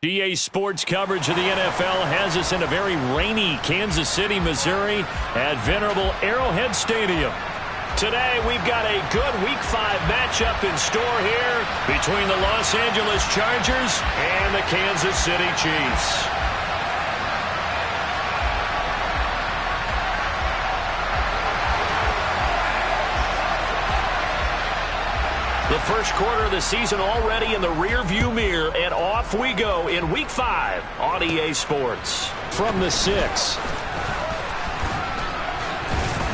EA Sports coverage of the NFL has us in a very rainy Kansas City, Missouri at venerable Arrowhead Stadium. Today, we've got a good Week 5 matchup in store here between the Los Angeles Chargers and the Kansas City Chiefs. The first quarter of the season already in the rear-view mirror, and off we go in Week 5 on EA Sports. From the 6.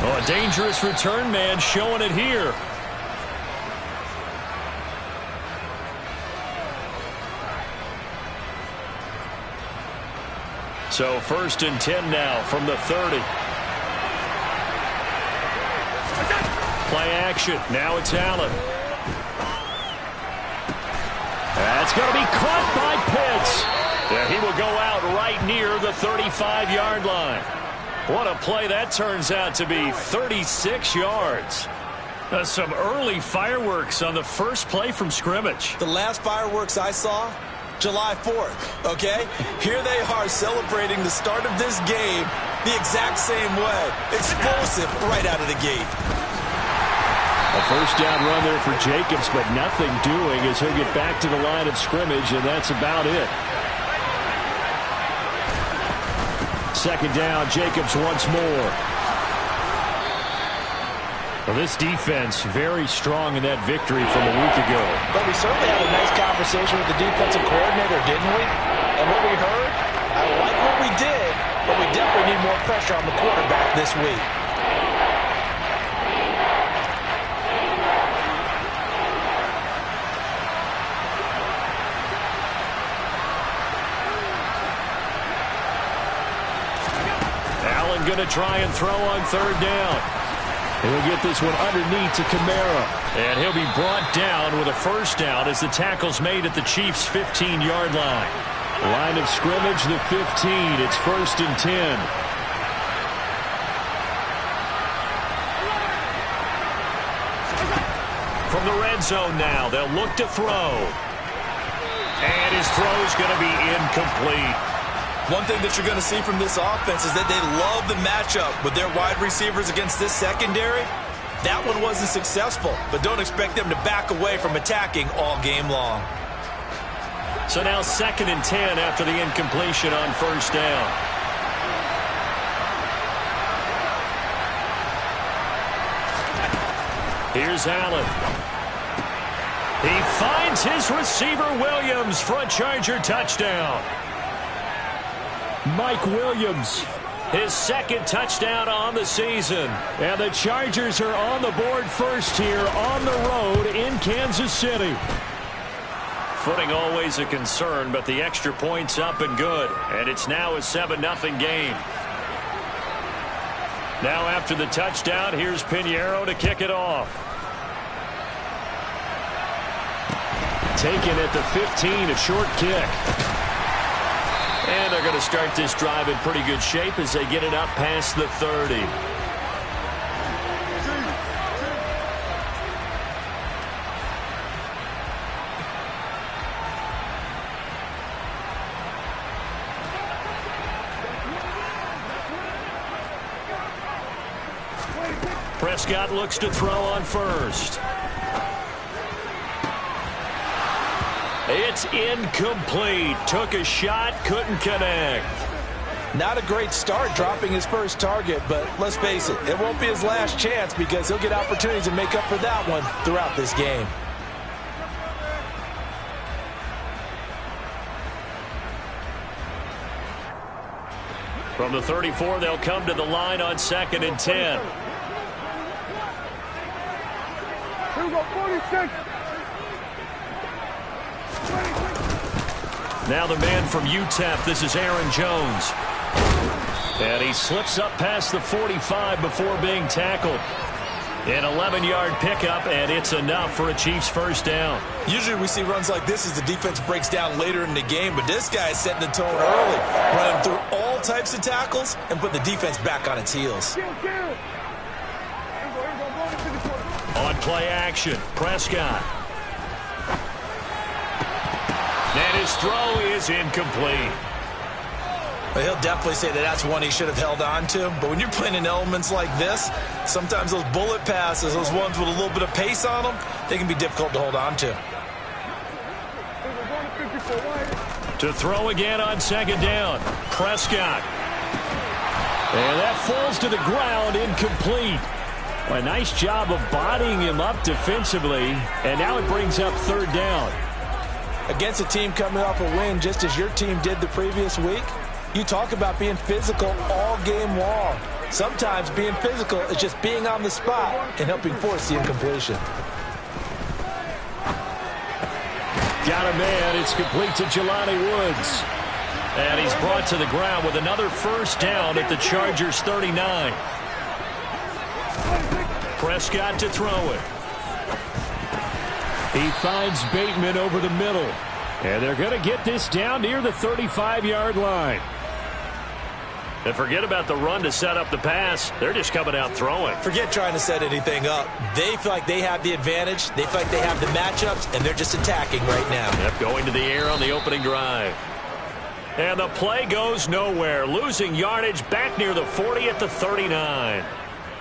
Oh, a dangerous return man showing it here. So 1st and 10 now from the 30. Play action. Now it's Allen. That's going to be caught by Pitts. Yeah, he will go out right near the 35-yard line. What a play that turns out to be, 36 yards. Some early fireworks on the first play from scrimmage. The last fireworks I saw, July 4th, okay? Here they are celebrating the start of this game the exact same way. Explosive right out of the gate. A first down run there for Jacobs, but nothing doing as he'll get back to the line of scrimmage, and that's about it. Second down, Jacobs once more. Well, this defense very strong in that victory from a week ago. But we certainly had a nice conversation with the defensive coordinator, didn't we? And what we heard, I like what we did, but we definitely need more pressure on the quarterback this week. Going to try and throw on third down. He'll get this one underneath to Kamara. And he'll be brought down with a first down as the tackle's made at the Chiefs' 15-yard line. Line of scrimmage, the 15. It's 1st and 10. From the red zone now, they'll look to throw. And his throw's going to be incomplete. One thing that you're going to see from this offense is that they love the matchup with their wide receivers against this secondary. That one wasn't successful, but don't expect them to back away from attacking all game long. So now 2nd and 10 after the incompletion on first down. Here's Allen. He finds his receiver Williams for a Charger touchdown. Mike Williams, his 2nd touchdown on the season. And the Chargers are on the board first here on the road in Kansas City. Footing always a concern, but the extra point's up and good. And it's now a 7-0 game. Now after the touchdown, here's Pinheiro to kick it off. Taken at the 15, a short kick. And they're going to start this drive in pretty good shape as they get it up past the 30. Prescott looks to throw on first. It's incomplete. Took a shot, couldn't connect. Not a great start dropping his first target, but let's face it, it won't be his last chance because he'll get opportunities to make up for that one throughout this game. From the 34, they'll come to the line on 2nd and 10. Here we go, 46. Now the man from UTEP, this is Aaron Jones. And he slips up past the 45 before being tackled. An 11-yard pickup, and it's enough for a Chiefs first down. Usually we see runs like this as the defense breaks down later in the game, but this guy is setting the tone early, running through all types of tackles and put the defense back on its heels. On play action, Prescott. And his His throw is incomplete. Well, he'll definitely say that that's one he should have held on to. But when you're playing in elements like this, sometimes those bullet passes, those ones with a little bit of pace on them, they can be difficult to hold on to. To throw again on second down. Prescott. And that falls to the ground, incomplete. A nice job of bodying him up defensively, and now it brings up third down. Against a team coming off a win just as your team did the previous week, you talk about being physical all game long. Sometimes being physical is just being on the spot and helping force the incompletion. Got a man. It's complete to Jelani Woods. And he's brought to the ground with another first down at the Chargers 39. Prescott to throw it. He finds Bateman over the middle. And they're going to get this down near the 35-yard line. And forget about the run to set up the pass. They're just coming out throwing. Forget trying to set anything up. They feel like they have the advantage. They feel like they have the matchups, and they're just attacking right now. Yep, going to the air on the opening drive. And the play goes nowhere. Losing yardage back near the 40 at the 39.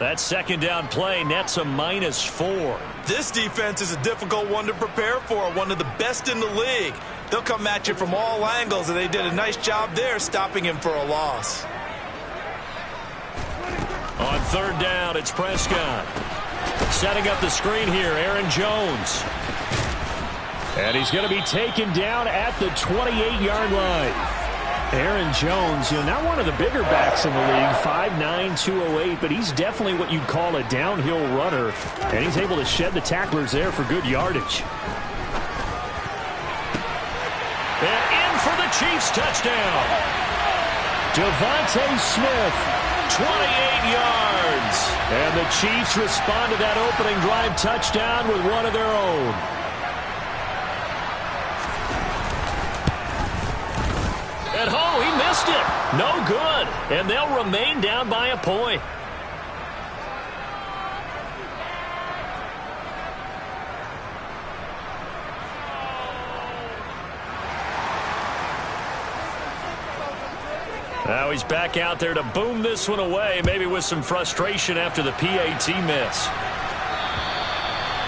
That second down play nets a -4. This defense is a difficult one to prepare for, one of the best in the league. They'll come at you from all angles, and they did a nice job there stopping him for a loss. On third down, it's Prescott. Setting up the screen here, Aaron Jones. And he's going to be taken down at the 28-yard line. Aaron Jones, not one of the bigger backs in the league, 5'9", 208, but he's definitely what you'd call a downhill runner. And he's able to shed the tacklers there for good yardage. And in for the Chiefs touchdown. Devontae Smith, 28 yards. And the Chiefs respond to that opening drive touchdown with one of their own. And he missed it. No good. And they'll remain down by a point. Now he's back out there to boom this one away, maybe with some frustration after the PAT miss.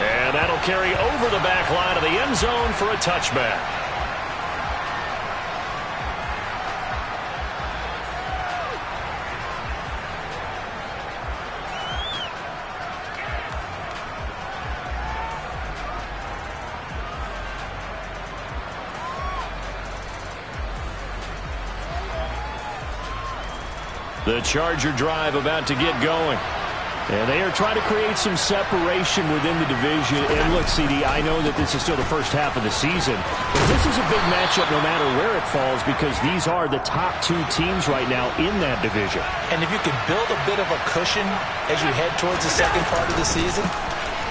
And that'll carry over the back line of the end zone for a touchback. The Charger drive about to get going. And they are trying to create some separation within the division. And look, CD, I know that this is still the first half of the season. But this is a big matchup no matter where it falls because these are the top two teams right now in that division. And if you can build a bit of a cushion as you head towards the second part of the season,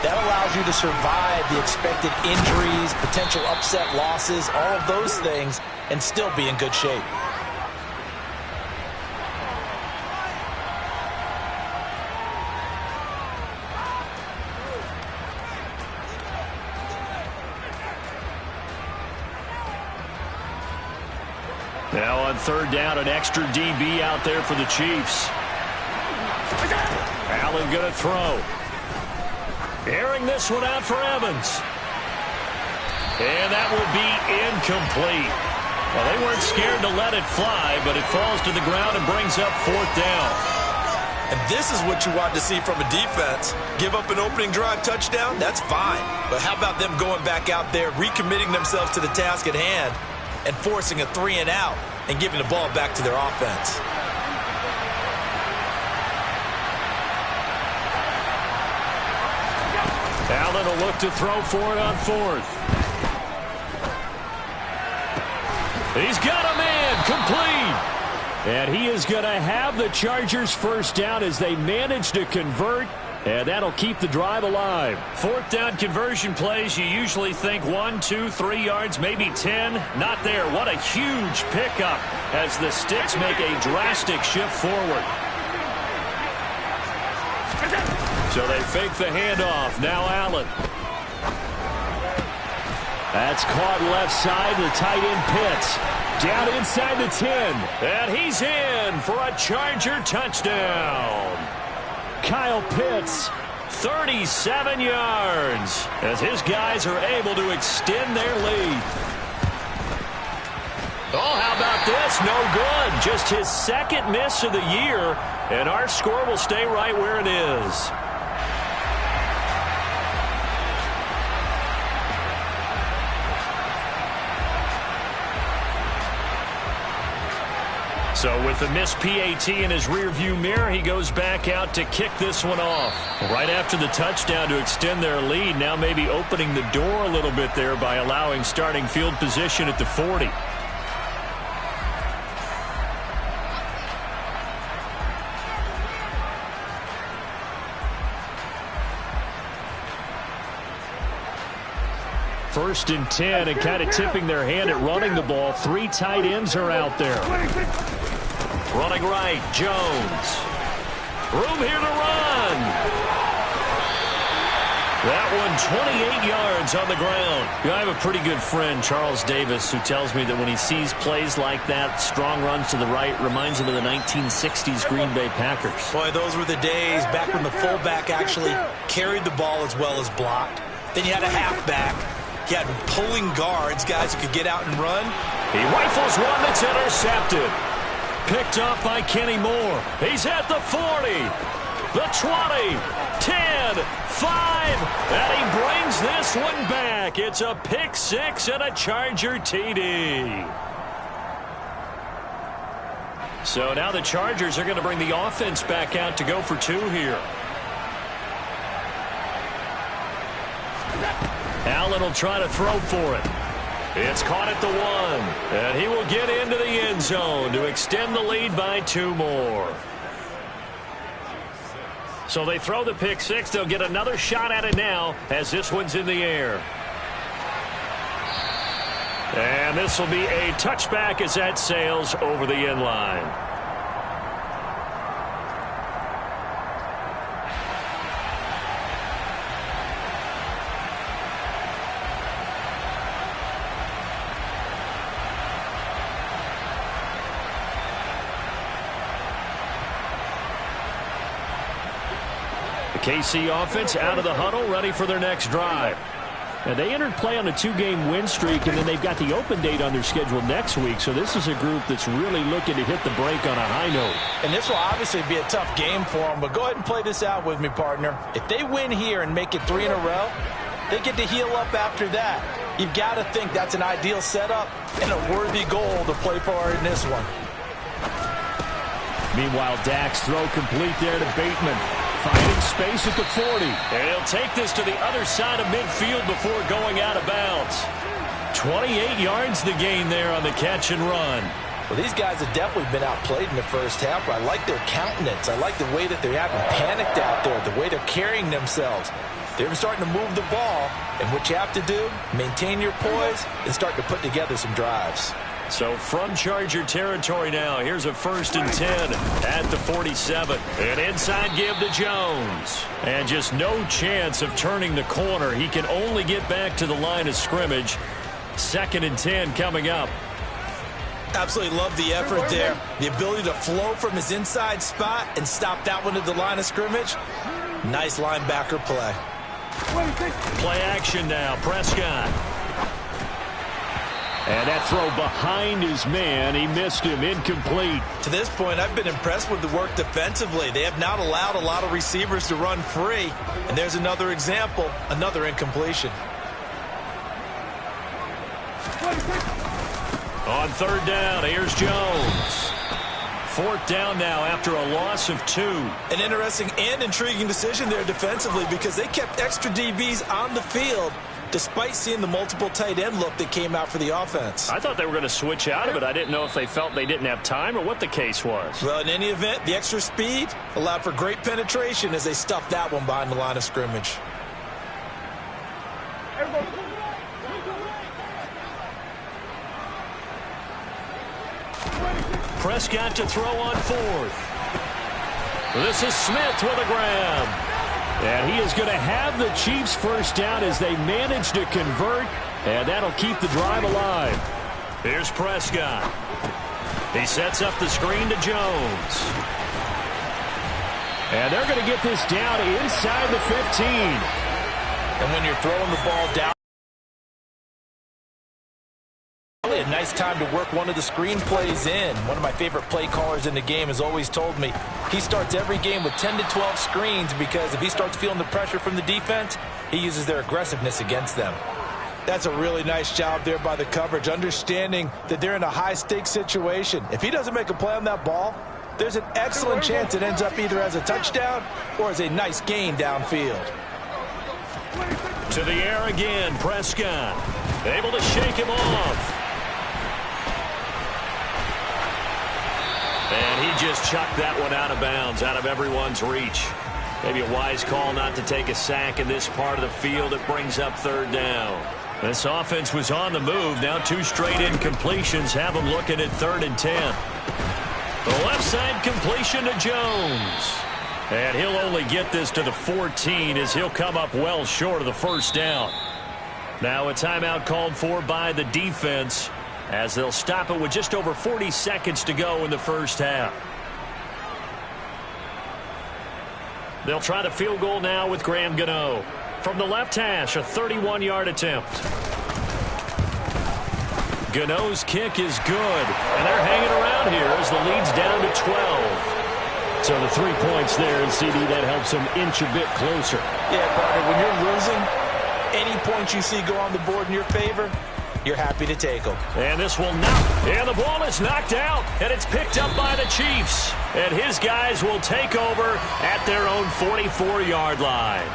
that allows you to survive the expected injuries, potential upset losses, all of those things, and still be in good shape. Now on third down, an extra DB out there for the Chiefs. Allen going to throw. Airing this one out for Evans. And that will be incomplete. Well, they weren't scared to let it fly, but it falls to the ground and brings up fourth down. And this is what you want to see from a defense. Give up an opening drive touchdown, that's fine. But how about them going back out there, recommitting themselves to the task at hand, and forcing a 3-and-out and giving the ball back to their offense. Allen will look to throw for it on fourth. He's got a man, complete. And he is going to have the Chargers first down as they manage to convert. And that'll keep the drive alive. Fourth down conversion plays, you usually think 1, 2, 3 yards, maybe 10. Not there. What a huge pickup as the Sticks make a drastic shift forward. So they fake the handoff. Now Allen. That's caught left side. The tight end Pitts. Down inside the 10. And he's in for a Charger touchdown. Kyle Pitts, 37 yards, as his guys are able to extend their lead. Oh, how about this? No good. Just his second miss of the year, and our score will stay right where it is. So with the missed PAT in his rearview mirror, he goes back out to kick this one off. Right after the touchdown to extend their lead, now maybe opening the door a little bit there by allowing starting field position at the 40. First and 10, and kind of tipping their hand at running the ball. 3 tight ends are out there. Running right, Jones. Room here to run. That one 28 yards on the ground. I have a pretty good friend, Charles Davis, who tells me that when he sees plays like that, strong runs to the right, reminds him of the 1960s Green Bay Packers. Boy, those were the days back when the fullback actually carried the ball as well as blocked. Then you had a halfback. He had pulling guards, guys who could get out and run. He rifles one that's intercepted. Picked up by Kenny Moore. He's at the 40, the 20, 10, 5, and he brings this one back. It's a pick six and a Charger TD. So now the Chargers are going to bring the offense back out to go for 2 here. Allen will try to throw for it. It's caught at the 1, and he will get into the end zone to extend the lead by 2 more. So they throw the pick six. They'll get another shot at it now as this one's in the air. And this will be a touchback as that sails over the end line. KC offense out of the huddle, ready for their next drive. Now, they entered play on a 2-game win streak, and then they've got the open date on their schedule next week. So this is a group that's really looking to hit the break on a high note. And this will obviously be a tough game for them, but go ahead and play this out with me, partner. If they win here and make it 3 in a row, they get to heal up after that. You've got to think that's an ideal setup and a worthy goal to play for in this one. Meanwhile, Dak's throw complete there to Bateman. Finding space at the 40. And he'll take this to the other side of midfield before going out of bounds. 28 yards the gain there on the catch and run. Well, these guys have definitely been outplayed in the first half, but I like their countenance. I like the way that they haven't panicked out there, the way they're carrying themselves. They're starting to move the ball, and what you have to do, maintain your poise and start to put together some drives. So from Charger territory now, here's a 1st and 10 at the 47. An inside give to Jones. And just no chance of turning the corner. He can only get back to the line of scrimmage. 2nd and 10 coming up. Absolutely love the effort there. The ability to flow from his inside spot and stop that one at the line of scrimmage. Nice linebacker play. Play action now. Prescott. And that throw behind his man. He missed him. Incomplete. To this point, I've been impressed with the work defensively. They have not allowed a lot of receivers to run free. And there's another example, another incompletion. On 3rd down, here's Jones. 4th down now after a loss of 2. An interesting and intriguing decision there defensively because they kept extra DBs on the field despite seeing the multiple tight end look that came out for the offense. I thought they were going to switch out of it. I didn't know if they felt they didn't have time or what the case was. Well, in any event, the extra speed allowed for great penetration as they stuffed that one behind the line of scrimmage. Prescott to throw on 4th. This is Smith with a grab. And he is going to have the Chiefs first down as they manage to convert And that'll keep the drive alive. Here's Prescott. He sets up the screen to Jones. And they're going to get this down inside the 15. And when you're throwing the ball down, really a nice time to work one of the screen plays in. One of my favorite play callers in the game has always told me he starts every game with 10 to 12 screens because if he starts feeling the pressure from the defense, he uses their aggressiveness against them. That's a really nice job there by the coverage, understanding that they're in a high-stakes situation. If he doesn't make a play on that ball, there's an excellent chance it ends up either as a touchdown or as a nice gain downfield. To the air again, Prescott. Able to shake him off. And he just chucked that one out of bounds, out of everyone's reach. Maybe a wise call not to take a sack in this part of the field. It brings up third down. This offense was on the move. Now 2 straight incompletions have them looking at 3rd and 10. The left side completion to Jones. And he'll only get this to the 14 as he'll come up well short of the first down. Now a timeout called for by the defense as they'll stop it with just over 40 seconds to go in the first half. They'll try the field goal now with Graham Gano. From the left hash, a 31-yard attempt. Gano's kick is good, and they're hanging around here as the lead's down to 12. So the 3 points there, and CD, that helps them inch a bit closer. Yeah, partner, when you're losing, any points you see go on the board in your favor, you're happy to take them. And this will knock, and the ball is knocked out, and it's picked up by the Chiefs. And his guys will take over at their own 44-yard line.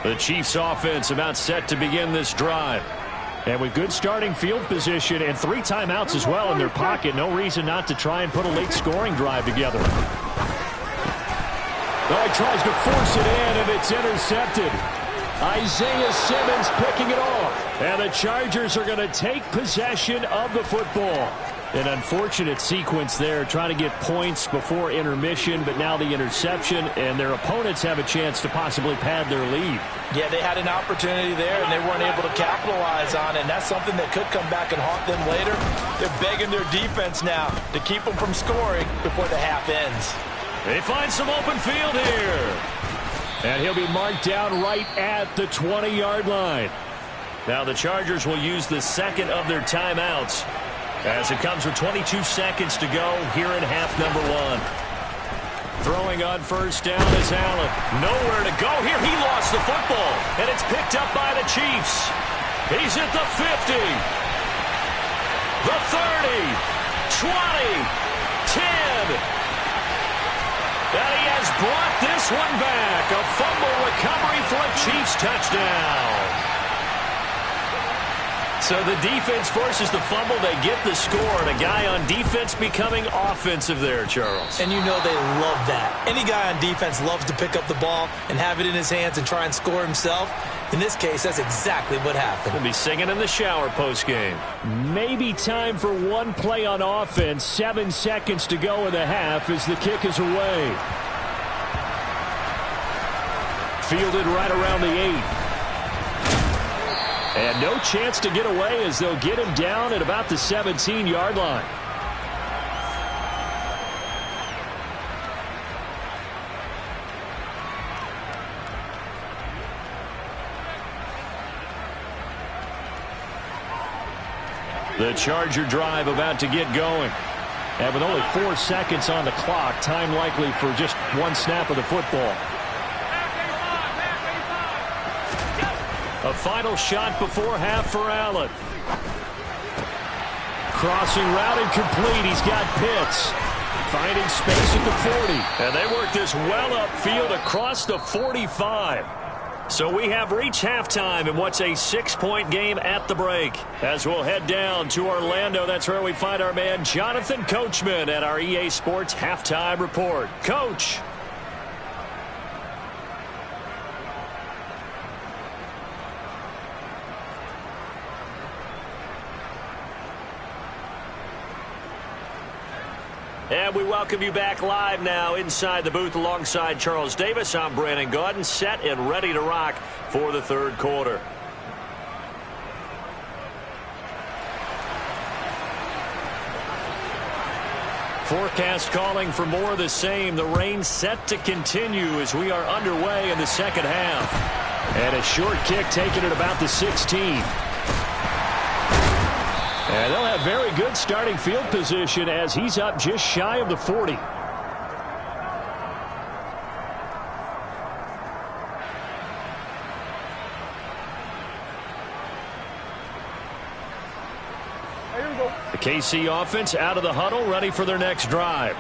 The Chiefs offense about set to begin this drive. And with good starting field position and 3 timeouts as well in their pocket, no reason not to try and put a late scoring drive together. Oh, he tries to force it in, and it's intercepted. Isaiah Simmons picking it off. And the Chargers are going to take possession of the football. An unfortunate sequence there, trying to get points before intermission, but now the interception, and their opponents have a chance to possibly pad their lead. Yeah, they had an opportunity there, and they weren't able to capitalize on it, and that's something that could come back and haunt them later. They're begging their defense now to keep them from scoring before the half ends. They find some open field here. And he'll be marked down right at the 20-yard line. Now the Chargers will use the second of their timeouts as it comes with 22 seconds to go here in half number 1. Throwing on first down is Allen. Nowhere to go here. He lost the football, and it's picked up by the Chiefs. He's at the 50, the 30, 20, 10. And he has brought this one back. A fumble recovery for a Chiefs touchdown. So the defense forces the fumble. They get the score. And a guy on defense becoming offensive there, Charles. And you know they love that. Any guy on defense loves to pick up the ball and have it in his hands and try and score himself. In this case, that's exactly what happened. He'll be singing in the shower postgame. Maybe time for one play on offense. 7 seconds to go in the half as the kick is away. Fielded right around the 8. And no chance to get away as they'll get him down at about the 17-yard line. The Charger drive about to get going. And with only 4 seconds on the clock, time likely for just one snap of the football. A final shot before half for Allen. Crossing route incomplete. He's got Pitts. Finding space at the 40. And they work this well upfield across the 45. So we have reached halftime in what's a 6-point game at the break. As we'll head down to Orlando, that's where we find our man Jonathan Coachman at our EA Sports Halftime Report. Coach. And we welcome you back live now inside the booth alongside Charles Davis. I'm Brandon Gaudin, set and ready to rock for the third quarter. Forecast calling for more of the same. The rain set to continue as we are underway in the second half. And a short kick taken at about the 16. And they'll have very good starting field position as he's up just shy of the 40. The KC offense out of the huddle, ready for their next drive.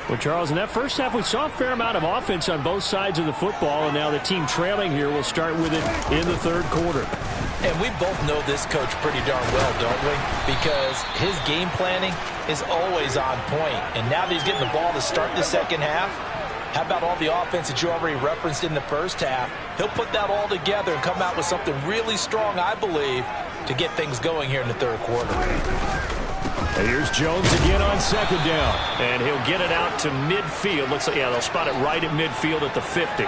Well, Charles, in that first half, we saw a fair amount of offense on both sides of the football, and now the team trailing here will start with it in the third quarter. And we both know this coach pretty darn well, don't we? Because his game planning is always on point. And now that he's getting the ball to start the second half, how about all the offense that you already referenced in the first half? He'll put that all together and come out with something really strong, I believe, to get things going here in the third quarter. And here's Jones again on second down. And he'll get it out to midfield. Looks like, yeah, they'll spot it right at midfield at the 50.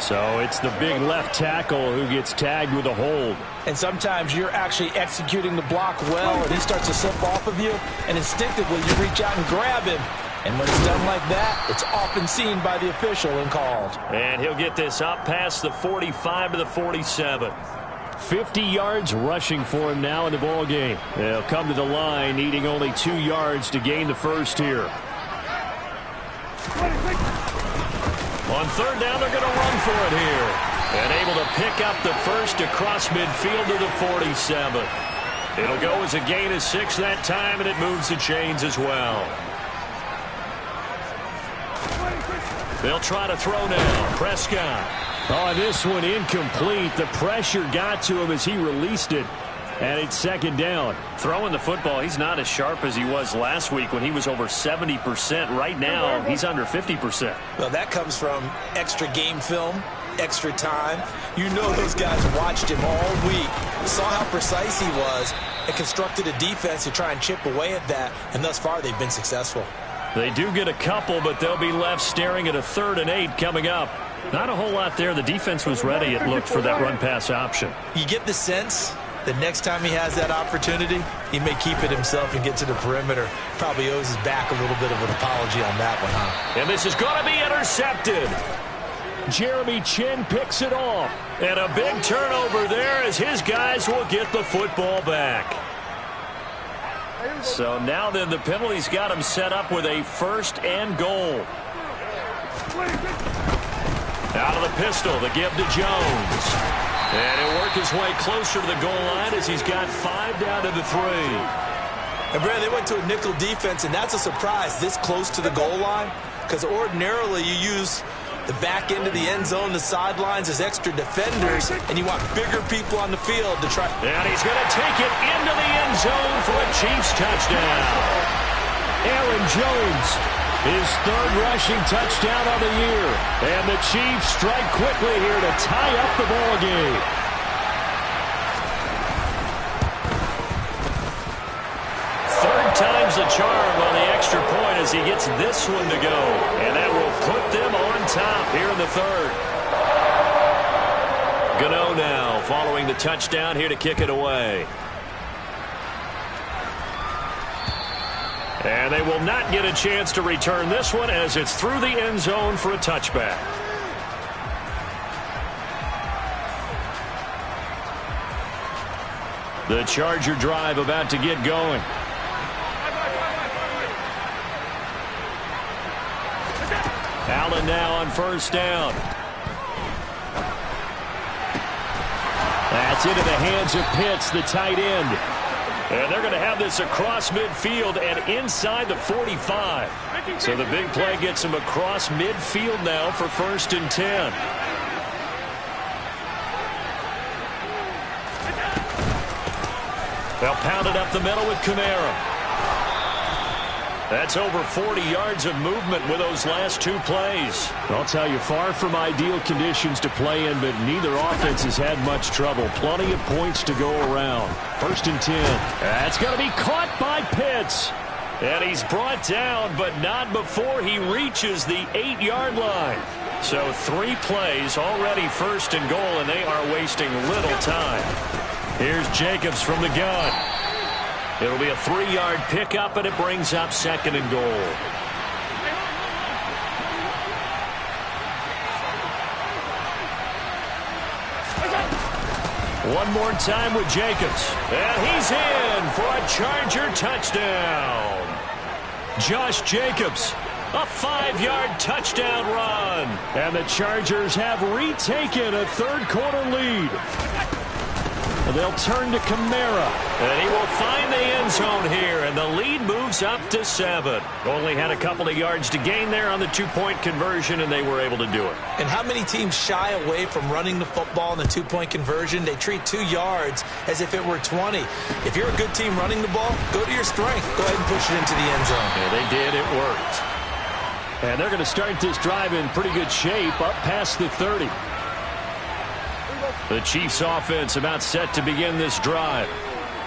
So it's the big left tackle who gets tagged with a hold. And sometimes you're actually executing the block well, and he starts to slip off of you, and instinctively you reach out and grab him. And when it's done like that, it's often seen by the official and called. And he'll get this up past the 45 to the 47. 50 yards rushing for him now in the ball game. They'll come to the line needing only 2 yards to gain the first here. On third down, they're going to run for it here. And able to pick up the first across midfield to the 47. It'll go as a gain of 6 that time, and it moves the chains as well. They'll try to throw now. Prescott. Oh, this one incomplete. The pressure got to him as he released it. And it's second down. Throwing the football, he's not as sharp as he was last week when he was over 70%. Right now, he's under 50%. Well, that comes from extra game film, extra time. You know those guys watched him all week, saw how precise he was, and constructed a defense to try and chip away at that. And thus far, they've been successful. They do get a couple, but they'll be left staring at a 3rd and 8 coming up. Not a whole lot there. The defense was ready, it looked, for that run-pass option. You get the sense the next time he has that opportunity, he may keep it himself and get to the perimeter. Probably owes his back a little bit of an apology on that one, huh? And this is going to be intercepted. Jeremy Chinn picks it off. And a big turnover there as his guys will get the football back. So now then the penalty's got him set up with a 1st and goal. Out of the pistol, the give to Jones. And he'll work his way closer to the goal line as he's got 5 down to the 3. And, Brad, they went to a nickel defense, and that's a surprise this close to the goal line, because ordinarily you use the back end of the end zone, the sidelines as extra defenders, and you want bigger people on the field to try. And he's going to take it into the end zone for a Chiefs touchdown. Aaron Jones, his 3rd rushing touchdown of the year. And the Chiefs strike quickly here to tie up the ball game. Third time's the charm on the extra point as he gets this one to go. And that will put them on top here in the 3rd. Gano now following the touchdown here to kick it away. And they will not get a chance to return this one as it's through the end zone for a touchback. The Charger drive about to get going. Allen now on 1st down. That's into the hands of Pitts, the tight end. And they're going to have this across midfield and inside the 45. So the big play gets him across midfield now for 1st and 10. They'll pound it up the middle with Kamara. That's over 40 yards of movement with those last 2 plays. I'll tell you, far from ideal conditions to play in, but neither offense has had much trouble. Plenty of points to go around. 1st and 10. That's going to be caught by Pitts. And he's brought down, but not before he reaches the 8-yard line. So 3 plays, already 1st and goal, and they are wasting little time. Here's Jacobs from the gun. It'll be a 3-yard pickup, and it brings up 2nd and goal. One more time with Jacobs. And he's in for a Charger touchdown. Josh Jacobs, a 5-yard touchdown run. And the Chargers have retaken a third-quarter lead. They'll turn to Kamara, and he will find the end zone here, and the lead moves up to 7. Only had a couple of yards to gain there on the 2-point conversion, and they were able to do it. And how many teams shy away from running the football in the 2-point conversion? They treat 2 yards as if it were 20. If you're a good team running the ball, go to your strength. Go ahead and push it into the end zone. Yeah, they did. It worked. And they're going to start this drive in pretty good shape, up past the 30. The Chiefs offense about set to begin this drive.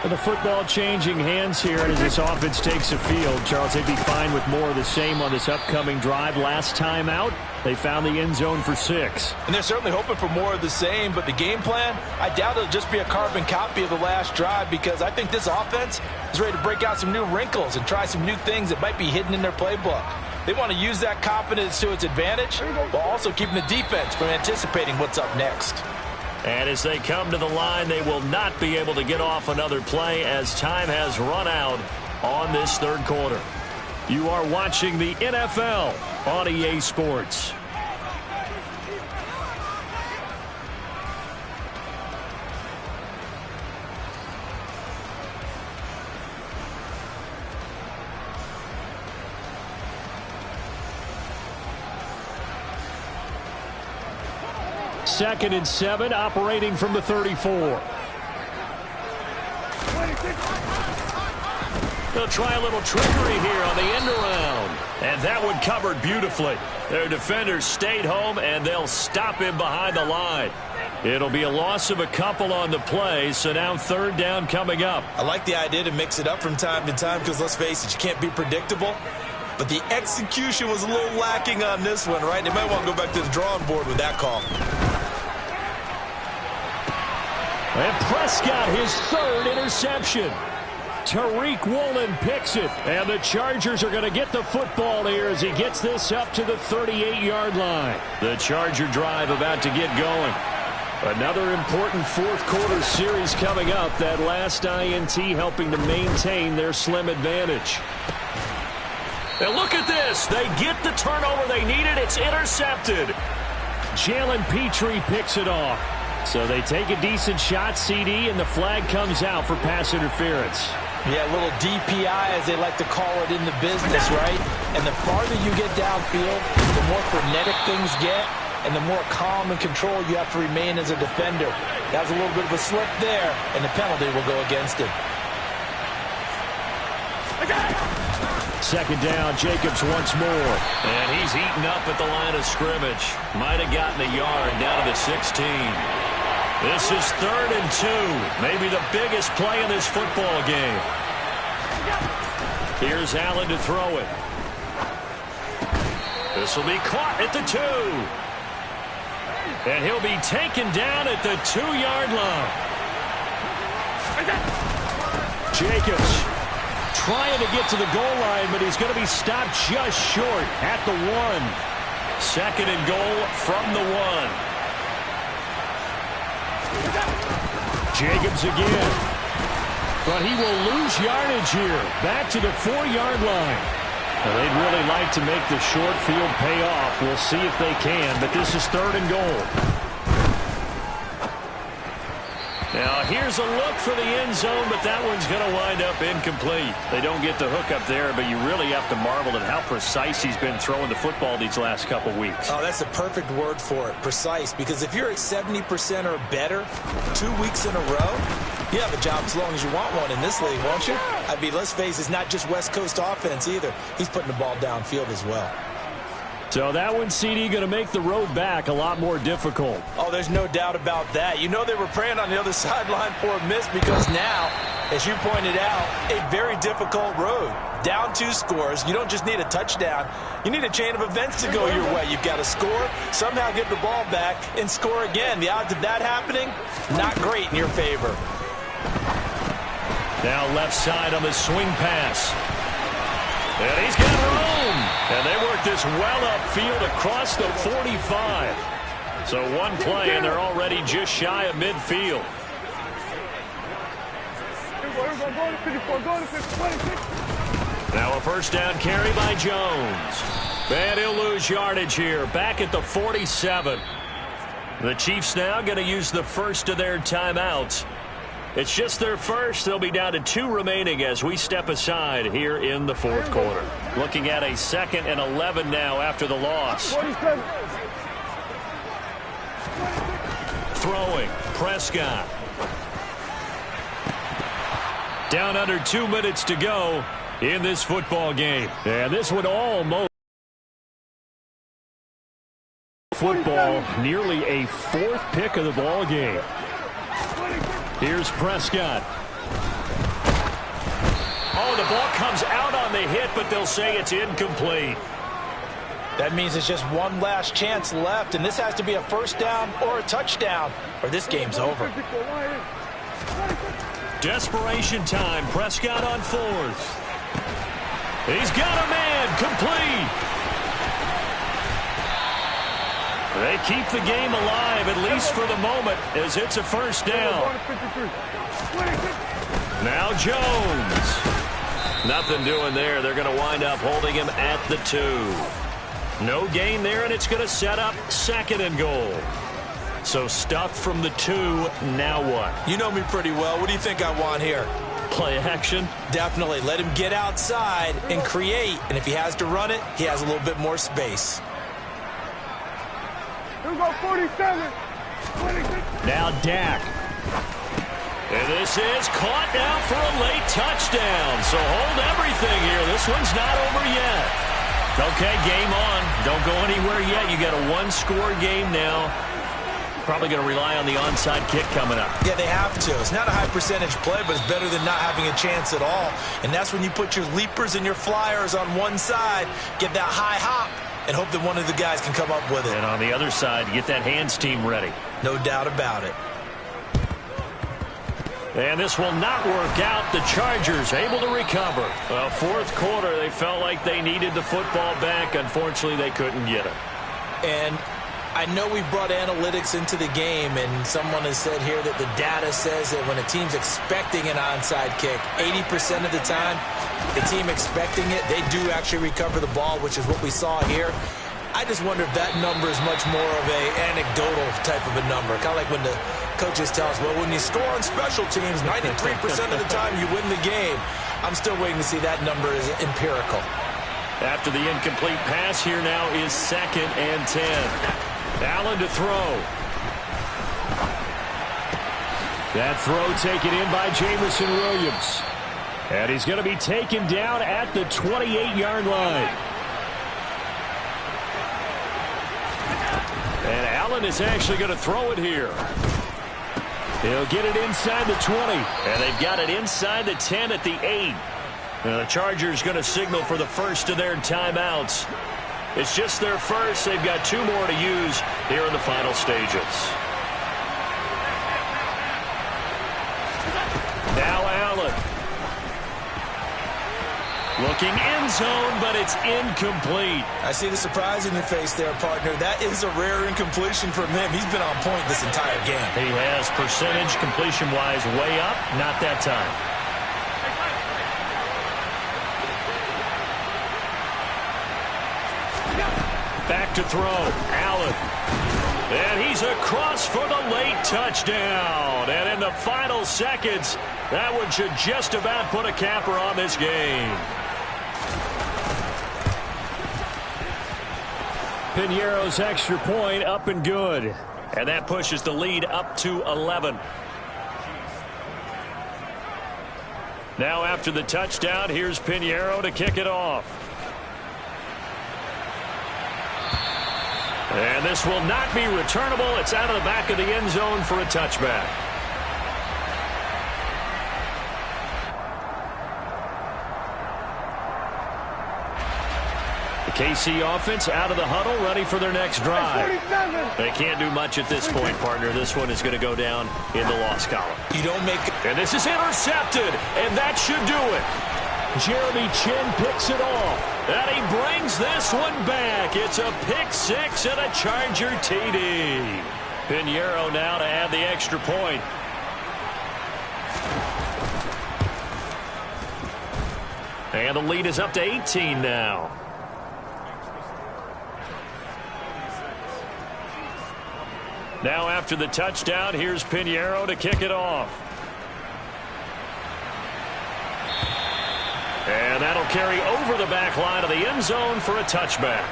And the football changing hands here as this offense takes the field. Charles, they'd be fine with more of the same on this upcoming drive. Last time out, they found the end zone for 6. And they're certainly hoping for more of the same, but the game plan, I doubt it'll just be a carbon copy of the last drive, because I think this offense is ready to break out some new wrinkles and try some new things that might be hidden in their playbook. They want to use that confidence to its advantage while also keeping the defense from anticipating what's up next. And as they come to the line, they will not be able to get off another play as time has run out on this third quarter. You are watching the NFL on EA Sports. Second and 7, operating from the 34. They'll try a little trickery here on the end around. And that one covered beautifully. Their defenders stayed home, and they'll stop him behind the line. It'll be a loss of a couple on the play, so now 3rd down coming up. I like the idea to mix it up from time to time because, let's face it, you can't be predictable. But the execution was a little lacking on this one, right? They might want to go back to the drawing board with that call. And Prescott, his 3rd interception. Tariq Woolen picks it. And the Chargers are going to get the football here as he gets this up to the 38-yard line. The Charger drive about to get going. Another important 4th quarter series coming up. That last INT helping to maintain their slim advantage. And look at this. They get the turnover they needed. It's intercepted. Jalen Petrie picks it off. So they take a decent shot, CD, and the flag comes out for pass interference. Yeah, a little DPI, as they like to call it in the business, right? And the farther you get downfield, the more frenetic things get, and the more calm and control you have to remain as a defender. That was a little bit of a slip there, and the penalty will go against him. Second down, Jacobs once more. And he's eaten up at the line of scrimmage. Might have gotten a yard down to the 16. This is 3rd and 2. Maybe the biggest play in this football game. Here's Allen to throw it. This will be caught at the 2. And he'll be taken down at the 2-yard line. Jacobs trying to get to the goal line, but he's going to be stopped just short at the 1. 2nd and goal from the 1. Jacobs again. But he will lose yardage here. Back to the 4-yard line. Well, they'd really like to make the short field pay off. We'll see if they can, but this is 3rd and goal. Now, here's a look for the end zone, but that one's going to wind up incomplete. They don't get the hook up there, but you really have to marvel at how precise he's been throwing the football these last couple weeks. Oh, that's the perfect word for it, precise, because if you're at 70% or better 2 weeks in a row, you have a job as long as you want one in this league, won't you? I mean, let's face it, it's not just West Coast offense either. He's putting the ball downfield as well. So that one, CD, going to make the road back a lot more difficult. Oh, there's no doubt about that. You know they were praying on the other sideline for a miss because now As you pointed out, a very difficult road. Down 2 scores. You don't just need a touchdown. You need a chain of events to go your way. You've got to score, somehow get the ball back, and score again. The odds of that happening, not great in your favor. Now left side on the swing pass. And he's got room. And they work this well upfield across the 45. So one play, and they're already just shy of midfield. Now a first down carry by Jones. And he'll lose yardage here, back at the 47. The Chiefs now going to use the first of their timeouts. It's just their first. They'll be down to 2 remaining as we step aside here in the fourth quarter. Looking at a 2nd and 11 now after the loss. Throwing, Prescott. Down under 2 minutes to go in this football game. And this would almost football, nearly a 4th pick of the ball game. Here's Prescott. Oh, the ball comes out on the hit, but they'll say it's incomplete. That means it's just one last chance left, and this has to be a first down or a touchdown, or this game's over. Desperation time. Prescott on 4th. He's got a man. Complete. They keep the game alive, at least for the moment, as it's a first down. Now Jones. Nothing doing there. They're going to wind up holding him at the 2. No gain there, and it's going to set up 2nd and goal. So stuffed from the 2. Now what? You know me pretty well. What do you think I want here? Play action? Definitely. Let him get outside and create. And if he has to run it, he has a little bit more space. Here we go, 47. Now Dak. And this is caught now for a late touchdown. So hold everything here. This one's not over yet. Okay, game on. Don't go anywhere yet. You got a 1-score game now. Probably going to rely on the onside kick coming up. Yeah, they have to. It's not a high percentage play, but it's better than not having a chance at all. And that's when you put your leapers and your flyers on one side, get that high hop, and hope that one of the guys can come up with it. And on the other side, get that hands team ready. No doubt about it. And this will not work out. The Chargers able to recover. Well, fourth quarter, they felt like they needed the football back. Unfortunately, they couldn't get it. And I know we brought analytics into the game, and someone has said here that the data says that when a team's expecting an onside kick, 80% of the time, the team expecting it, they do actually recover the ball, which is what we saw here. I just wonder if that number is much more of a anecdotal type of a number. Kind of like when the coaches tell us, well, when you score on special teams, 93% of the time you win the game. I'm still waiting to see that number is empirical. After the incomplete pass, here now is 2nd and 10. Allen to throw. That throw taken in by Jameson Williams. And he's going to be taken down at the 28-yard line. And Allen is actually going to throw it here. He'll get it inside the 20. And they've got it inside the 10 at the 8. Now the Chargers going to signal for the first of their timeouts. It's just their first. They've got 2 more to use here in the final stages. Now Allen. Looking end zone, but it's incomplete. I see the surprise in your face there, partner. That is a rare incompletion from him. He's been on point this entire game. He has percentage completion-wise way up. Not that time. Back to throw. Allen. And he's across for the late touchdown. And in the final seconds, that one should just about put a capper on this game. Piñeiro's extra point up and good. And that pushes the lead up to 11. Now after the touchdown, here's Piñeiro to kick it off. And this will not be returnable. It's out of the back of the end zone for a touchback. KC offense out of the huddle, ready for their next drive. 47. They can't do much at this point, partner. This one is going to go down in the loss column. You don't make... And this is intercepted, and that should do it. Jeremy Chinn picks it off, and he brings this one back. It's a pick six and a Charger TD. Pinheiro now to add the extra point. And the lead is up to 18 now. Now after the touchdown, here's Pinheiro to kick it off. And that'll carry over the back line of the end zone for a touchback.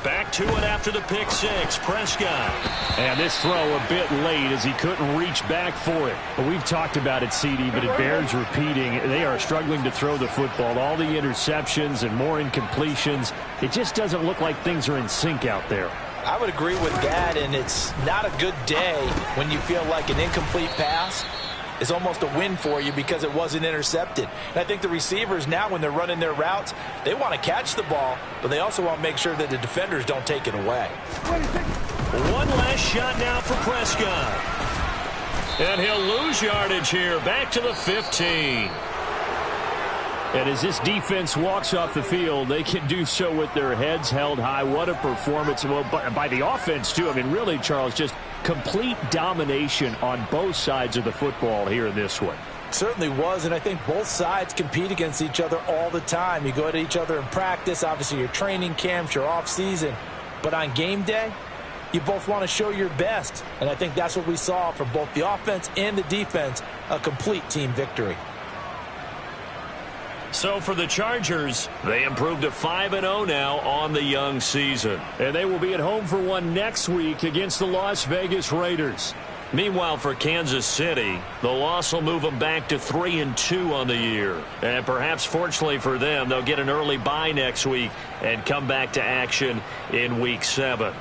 Back to it after the pick six. Prescott. And this throw a bit late as he couldn't reach back for it. But we've talked about it, CD, but it bears repeating. They are struggling to throw the football. All the interceptions and more incompletions. It just doesn't look like things are in sync out there. I would agree with that, and it's not a good day when you feel like an incomplete pass is almost a win for you because it wasn't intercepted. And I think the receivers now, when they're running their routes, they want to catch the ball, but they also want to make sure that the defenders don't take it away. One last shot now for Prescott. And he'll lose yardage here, back to the 15. And as this defense walks off the field, they can do so with their heads held high. What a performance. Well, by the offense, too. I mean, really, Charles, just complete domination on both sides of the football here in this one. Certainly was, and I think both sides compete against each other all the time. You go at each other in practice, obviously your training camps, your off-season. But on game day, you both want to show your best. And I think that's what we saw from both the offense and the defense, a complete team victory. So for the Chargers, they improved to 5-0 now on the young season. And they will be at home for one next week against the Las Vegas Raiders. Meanwhile, for Kansas City, the loss will move them back to 3-2 on the year. And perhaps fortunately for them, they'll get an early bye next week and come back to action in Week 7.